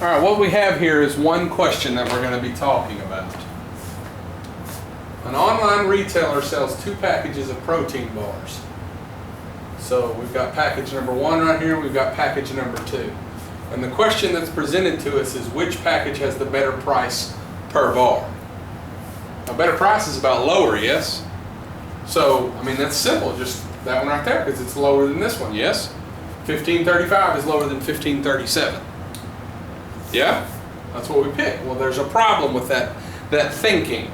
All right, what we have here is one question that we're going to be talking about. An online retailer sells 2 packages of protein bars. So we've got package number 1 right here, we've got package number 2. And the question that's presented to us is which package has the better price per bar? Now, better price is about lower, yes? So, I mean, that's simple, just that one right there, because it's lower than this one, yes? $15.35 is lower than $15.37. Yeah? That's what we pick. Well, there's a problem with that thinking.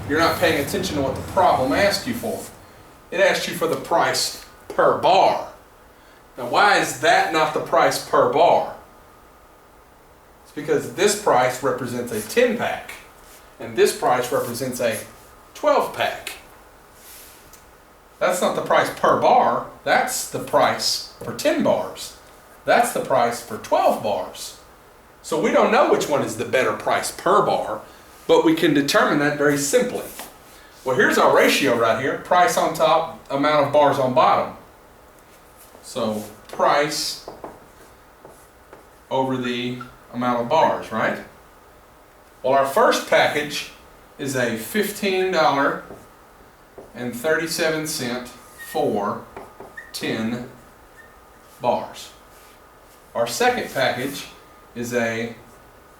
You're not paying attention to what the problem asked you for. It asked you for the price per bar. Now, why is that not the price per bar? It's because this price represents a 10-pack, and this price represents a 12-pack. That's not the price per bar. That's the price for 10 bars. That's the price for 12 bars. So we don't know which one is the better price per bar, but we can determine that very simply. Well, here's our ratio right here. Price on top, amount of bars on bottom. So price over the amount of bars, right? Well, our first package is a $15.37 for 10 bars. Our second package is a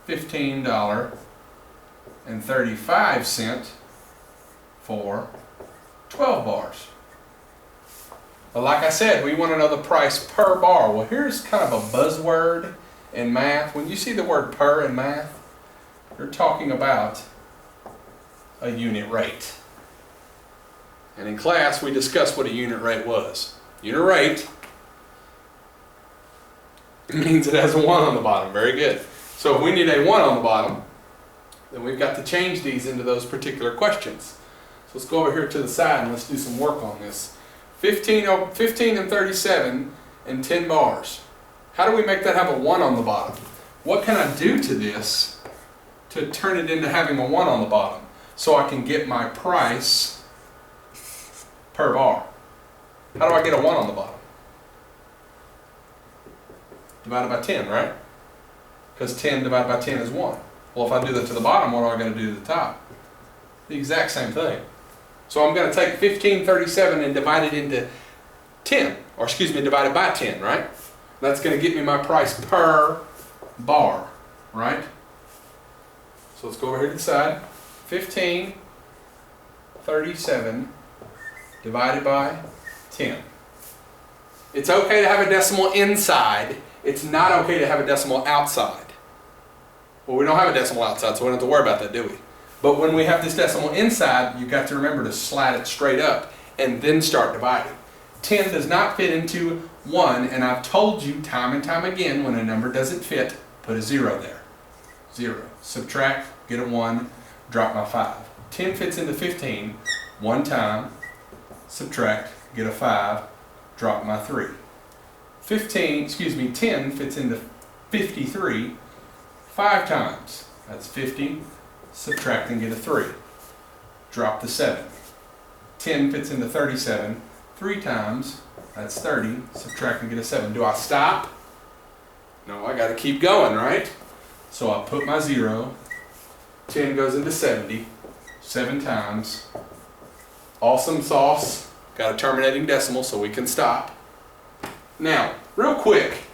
$15.35 for 12 bars. But like I said, we want to know the price per bar. Well, here's kind of a buzzword in math. When you see the word per in math, you're talking about a unit rate. And in class, we discussed what a unit rate was. Unit rate means it has a 1 on the bottom. Very good. So if we need a 1 on the bottom, then we've got to change these into those particular questions. So let's go over here to the side and let's do some work on this. 15 and 37 and 10 bars. How do we make that have a 1 on the bottom? What can I do to this to turn it into having a 1 on the bottom so I can get my price per bar? How do I get a 1 on the bottom? Divided by 10, right? Because 10 divided by 10 is 1. Well, if I do that to the bottom, what do I got to do to the top? The exact same thing. So I'm going to take 1537 and divide it into 10, or excuse me, divide it by 10, right? That's going to get me my price per bar, right? So let's go over here to the side. 1537 divided by 10. It's okay to have a decimal inside. It's not okay to have a decimal outside. Well, we don't have a decimal outside, so we don't have to worry about that, do we? But when we have this decimal inside, you've got to remember to slide it straight up and then start dividing. 10 does not fit into 1, and I've told you time and time again, when a number doesn't fit, put a 0 there. 0. Subtract, get a 1, drop my 5. 10 fits into 15, 1 time, subtract, get a 5, drop my 3. 10 fits into 53, 5 times. That's 50, subtract and get a 3. Drop the 7. 10 fits into 37, 3 times. That's 30, subtract and get a 7. Do I stop? No, I got to keep going, right? So I put my 0. 10 goes into 70, 7 times. Awesome sauce. Got a terminating decimal so we can stop. Now, real quick,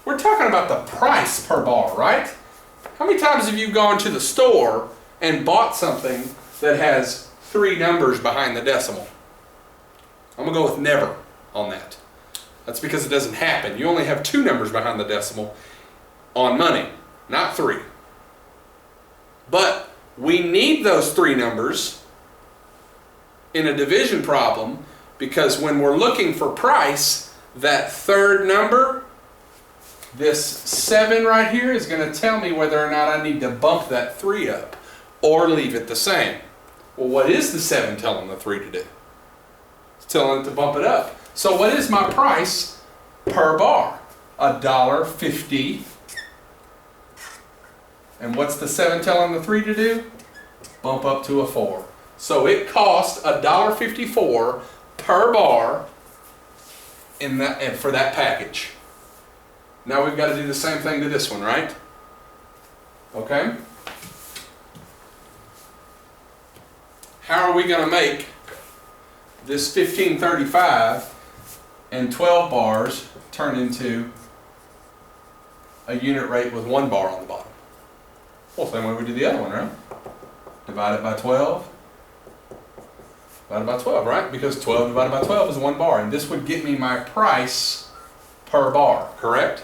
we're talking about the price per bar, right? How many times have you gone to the store and bought something that has 3 numbers behind the decimal? I'm going to go with never on that. That's because it doesn't happen. You only have 2 numbers behind the decimal on money, not 3. But we need those 3 numbers in a division problem because when we're looking for price, that third number, this 7 right here, is going to tell me whether or not I need to bump that 3 up or leave it the same. Well, what is the 7 telling the 3 to do? It's telling it to bump it up. So what is my price per bar? $1.50. And what's the 7 telling the 3 to do? Bump up to a 4. So it cost $1.54 per bar for that package. Now we've got to do the same thing to this one, right? Okay? How are we going to make this 1535 and 12 bars turn into a unit rate with 1 bar on the bottom? Well, same way we did the other one, right? Divide it by 12. Divided by 12, right? Because 12 divided by 12 is 1 bar. And this would get me my price per bar, correct?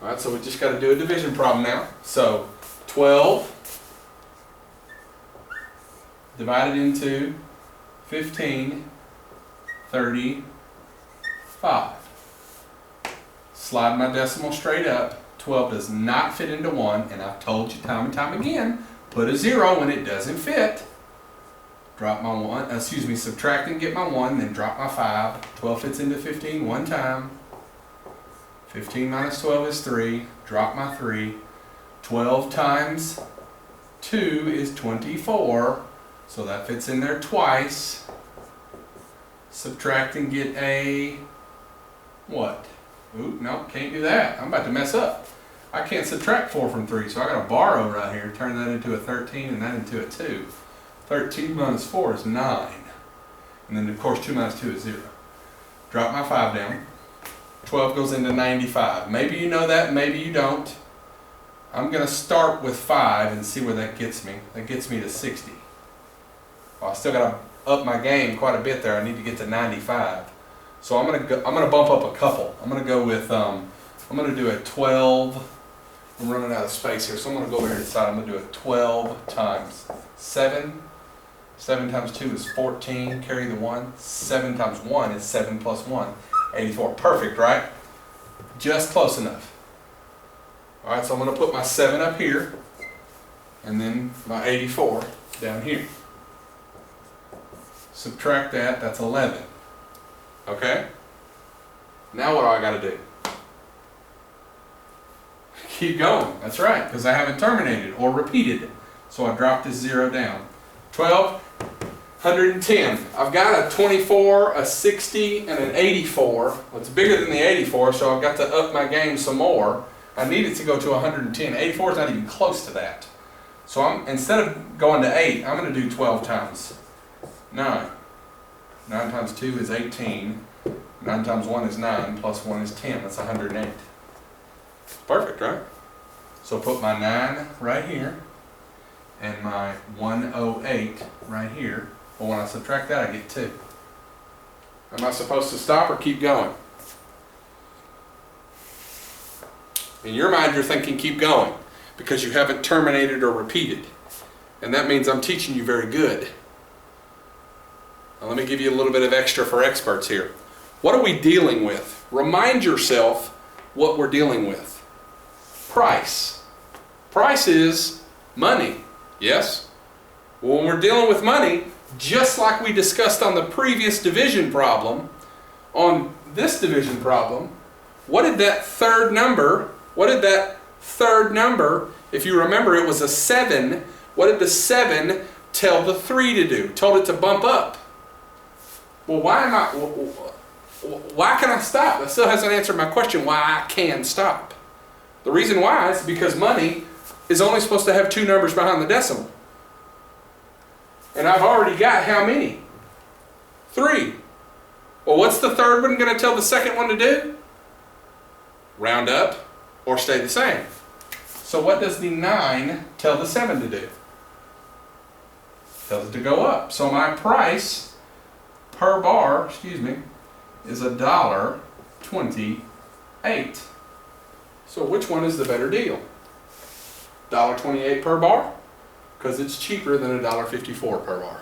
All right, so we just got to do a division problem now. So 12 divided into 1535. Slide my decimal straight up. 12 does not fit into 1, and I've told you time and time again, put a 0 when it doesn't fit. Drop my 1, subtract and get my 1, then drop my 5. 12 fits into 15 one time. 15 minus 12 is 3. Drop my 3. 12 times 2 is 24. So that fits in there twice. Subtract and get a what? Ooh, no, can't do that. I'm about to mess up. I can't subtract 4 from 3, so I got to borrow right here. Turn that into a 13 and that into a 2. 13 minus 4 is 9. And then of course 2 minus 2 is 0. Drop my 5 down. 12 goes into 95. Maybe you know that, maybe you don't. I'm going to start with 5 and see where that gets me. That gets me to 60. Well, I still got to up my game quite a bit there. I need to get to 95. So I'm going to bump up a couple. I'm going to go with I'm going to do a 12. I'm running out of space here, so I'm going to go over here to the side. I'm going to do a 12 times 7. 7 times 2 is 14. Carry the 1. 7 times 1 is 7 plus 1. 84. Perfect, right? Just close enough. All right, so I'm going to put my 7 up here, and then my 84 down here. Subtract that, that's 11. Okay? Now what do I got to do? Keep going. That's right, because I haven't terminated or repeated. So I dropped this 0 down. 12, 110. I've got a 24, a 60, and an 84. Well, it's bigger than the 84, so I've got to up my game some more. I need it to go to 110. 84 is not even close to that. So instead of going to 8, I'm going to do 12 times 9. 9 times 2 is 18. 9 times 1 is 9, plus 1 is 10. That's 108. Perfect, right? So put my 9 right here, and my 108 right here. Well, when I subtract that, I get 2. Am I supposed to stop or keep going? In your mind, you're thinking keep going because you haven't terminated or repeated. And that means I'm teaching you very good. Now, let me give you a little bit of extra for experts here. What are we dealing with? Remind yourself what we're dealing with. Price. Price is money. Yes? Well, when we're dealing with money, just like we discussed on the previous division problem, on this division problem, what did that third number, if you remember it was a 7, what did the 7 tell the 3 to do? Told it to bump up. Well, why can I stop? That still hasn't answered my question why I can stop. The reason why is because money is only supposed to have 2 numbers behind the decimal. And I've already got how many? 3. Well, what's the third one going to tell the second one to do? Round up or stay the same. So what does the 9 tell the 7 to do? Tells it to go up. So my price per bar, is $1.28. So which one is the better deal? $1.28 per bar? Because it's cheaper than $1.54 per bar.